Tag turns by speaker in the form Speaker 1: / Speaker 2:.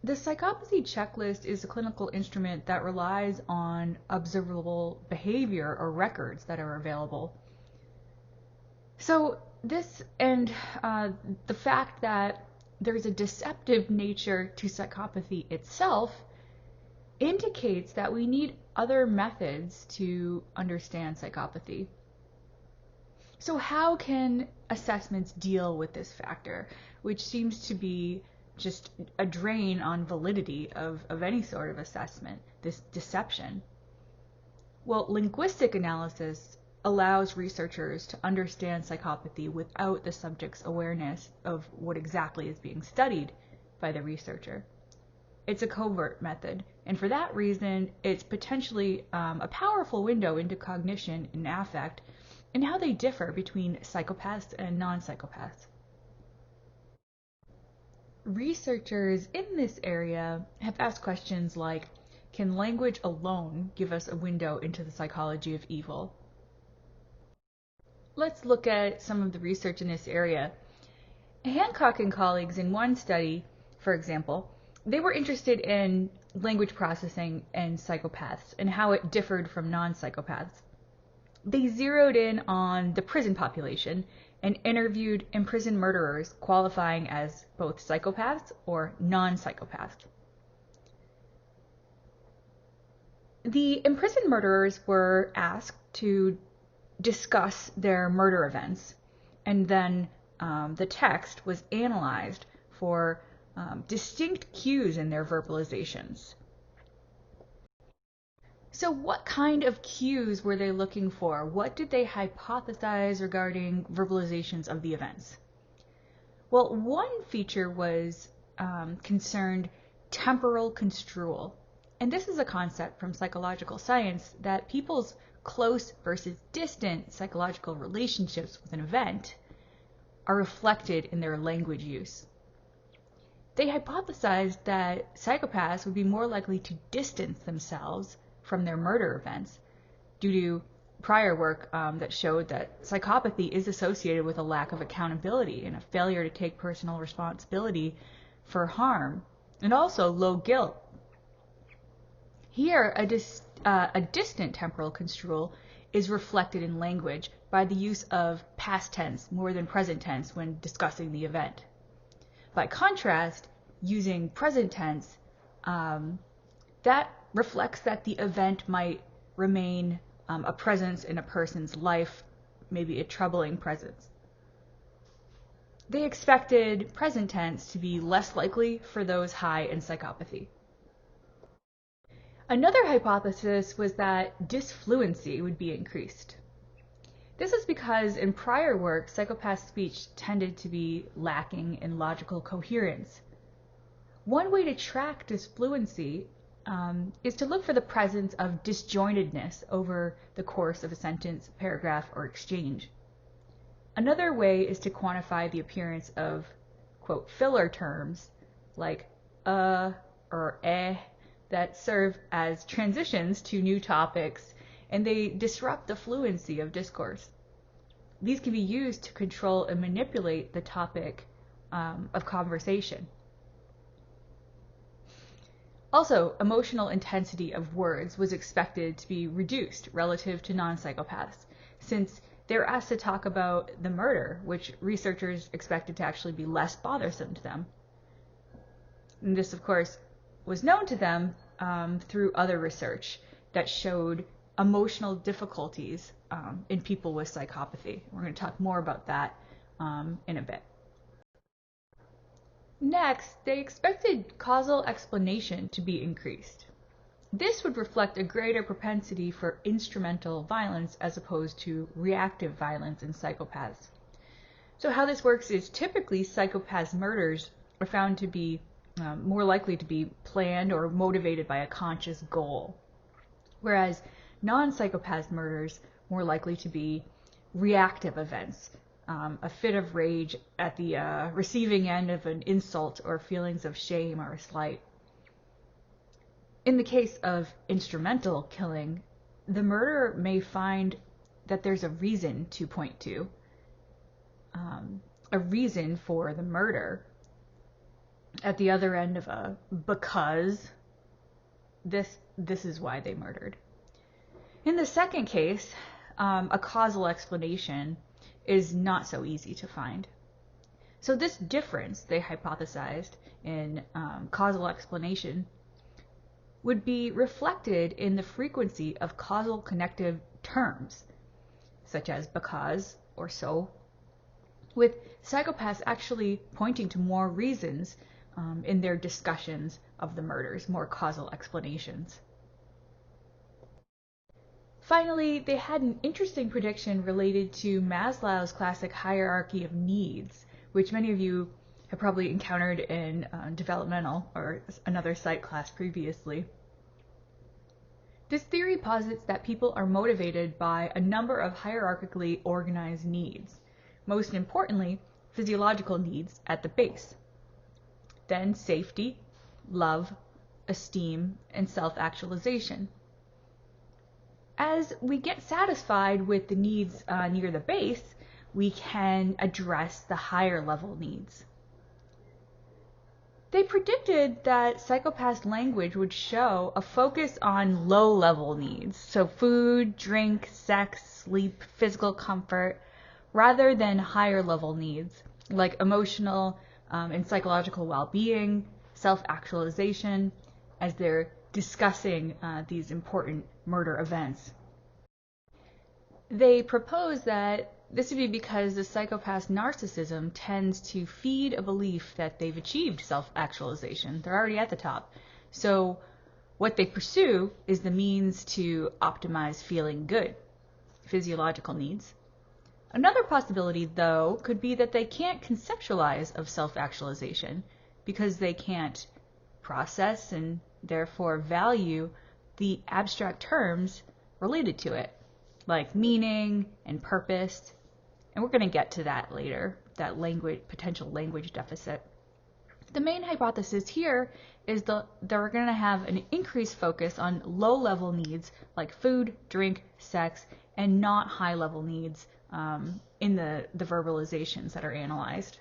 Speaker 1: The psychopathy checklist is a clinical instrument that relies on observable behavior or records that are available. So this and the fact that there's a deceptive nature to psychopathy itself indicates that we need other methods to understand psychopathy. So how can assessments deal with this factor, which seems to be just a drain on validity of any sort of assessment, this deception? Well, linguistic analysis allows researchers to understand psychopathy without the subject's awareness of what exactly is being studied by the researcher. It's a covert method, and for that reason, it's potentially a powerful window into cognition and affect and how they differ between psychopaths and non-psychopaths. Researchers in this area have asked questions like, can language alone give us a window into the psychology of evil? Let's look at some of the research in this area. Hancock and colleagues in one study, for example, they were interested in language processing in psychopaths and how it differed from non-psychopaths. They zeroed in on the prison population and interviewed imprisoned murderers qualifying as both psychopaths or non-psychopaths. The imprisoned murderers were asked to discuss their murder events, and then the text was analyzed for distinct cues in their verbalizations. So what kind of cues were they looking for? What did they hypothesize regarding verbalizations of the events? Well, one feature was concerned temporal construal. And this is a concept from psychological science that people's close versus distant psychological relationships with an event are reflected in their language use. They hypothesized that psychopaths would be more likely to distance themselves from their murder events due to prior work that showed that psychopathy is associated with a lack of accountability and a failure to take personal responsibility for harm, and also low guilt. Here, a distant temporal construal is reflected in language by the use of past tense more than present tense when discussing the event. By contrast, using present tense, that reflects that the event might remain a presence in a person's life, maybe a troubling presence. They expected present tense to be less likely for those high in psychopathy. Another hypothesis was that disfluency would be increased. This is because in prior work, psychopath speech tended to be lacking in logical coherence. One way to track disfluency is to look for the presence of disjointedness over the course of a sentence, paragraph, or exchange. Another way is to quantify the appearance of, quote, filler terms like or eh that serve as transitions to new topics, and they disrupt the fluency of discourse. These can be used to control and manipulate the topic of conversation. Also, emotional intensity of words was expected to be reduced relative to non-psychopaths, since they're asked to talk about the murder, which researchers expected to actually be less bothersome to them. And this, of course, was known to them through other research that showed emotional difficulties in people with psychopathy. We're going to talk more about that in a bit. Next, they expected causal explanation to be increased. This would reflect a greater propensity for instrumental violence as opposed to reactive violence in psychopaths. So how this works is typically psychopaths' murders are found to be more likely to be planned or motivated by a conscious goal, whereas non-psychopath murders more likely to be reactive events, a fit of rage at the receiving end of an insult or feelings of shame or a slight. In the case of instrumental killing, the murderer may find that there's a reason to point to, a reason for the murder, at the other end of a because this is why they murdered. In the second case, a causal explanation is not so easy to find. So this difference, they hypothesized, in causal explanation would be reflected in the frequency of causal connective terms, such as because or so, with psychopaths actually pointing to more reasons in their discussions of the murders, more causal explanations. Finally, they had an interesting prediction related to Maslow's classic hierarchy of needs, which many of you have probably encountered in developmental or another psych class previously. This theory posits that people are motivated by a number of hierarchically organized needs, most importantly, physiological needs at the base. Then safety, love, esteem, and self-actualization. As we get satisfied with the needs near the base, we can address the higher level needs. They predicted that psychopaths' language would show a focus on low-level needs, so food, drink, sex, sleep, physical comfort, rather than higher-level needs like emotional and psychological well-being, self-actualization, as they're discussing these important murder events. They propose that this would be because the psychopath's narcissism tends to feed a belief that they've achieved self-actualization. They're already at the top. So what they pursue is the means to optimize feeling good, physiological needs. Another possibility, though, could be that they can't conceptualize of self-actualization because they can't process and therefore value the abstract terms related to it, like meaning and purpose. And we're going to get to that later, that potential language deficit. The main hypothesis here is that they're going to have an increased focus on low-level needs like food, drink, sex, and not high-level needs in the verbalizations that are analyzed.